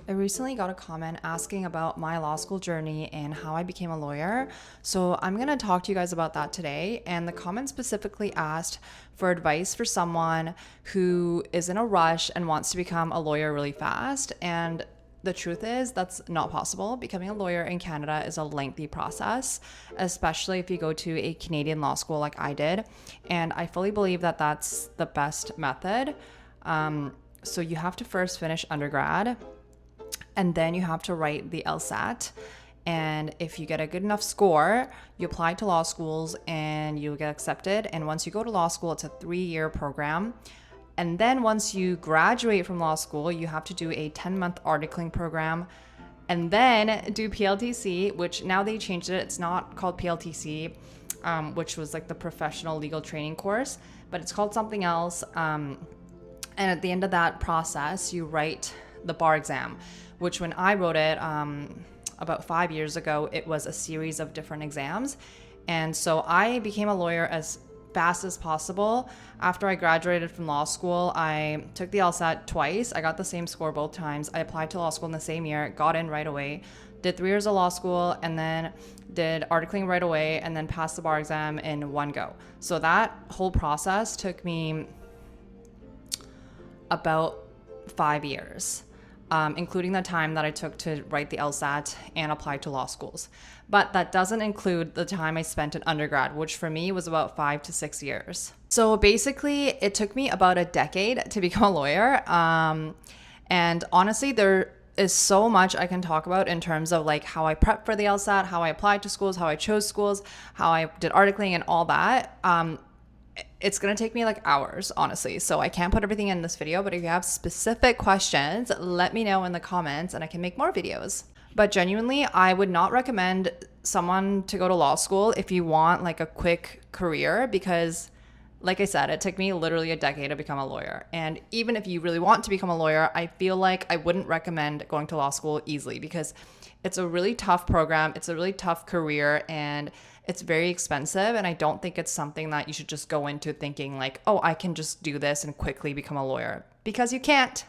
I recently got a comment asking about my law school journey and how I became a lawyer. So I'm going to talk to you guys about that today. And the comment specifically asked for advice for someone who is in a rush and wants to become a lawyer really fast. And the truth is, that's not possible. Becoming a lawyer in Canada is a lengthy process, especially if you go to a Canadian law school like I did. And I fully believe that that's the best method. So you have to first finish undergrad, and then you have to write the LSAT. And if you get a good enough score, you apply to law schools and you'll get accepted. And once you go to law school, it's a 3-year program. And then once you graduate from law school, you have to do a 10-month articling program and then do PLTC, which now they changed it. It's not called PLTC, which was like the professional legal training course, but it's called something else. And at the end of that process, you write the bar exam, which when I wrote it about 5 years ago, it was a series of different exams. And so I became a lawyer as fast as possible. After I graduated from law school, I took the LSAT twice. I got the same score both times. I applied to law school in the same year, got in right away, did 3 years of law school, and then did articling right away, and then passed the bar exam in one go. So that whole process took me about 5 years. Including the time that I took to write the LSAT and apply to law schools. But that doesn't include the time I spent in undergrad, which for me was about 5 to 6 years. So basically, it took me about a decade to become a lawyer. And honestly, there is so much I can talk about in terms of like how I prepped for the LSAT, how I applied to schools, how I chose schools, how I did articling and all that. It's going to take me like hours, honestly. So I can't put everything in this video, but if you have specific questions, let me know in the comments and I can make more videos. But genuinely, I would not recommend someone to go to law school if you want like a quick career, because like I said, it took me literally a decade to become a lawyer. And even if you really want to become a lawyer, I feel like I wouldn't recommend going to law school easily, because it's a really tough program. It's a really tough career and it's very expensive. And I don't think it's something that you should just go into thinking like, oh, I can just do this and quickly become a lawyer, because you can't.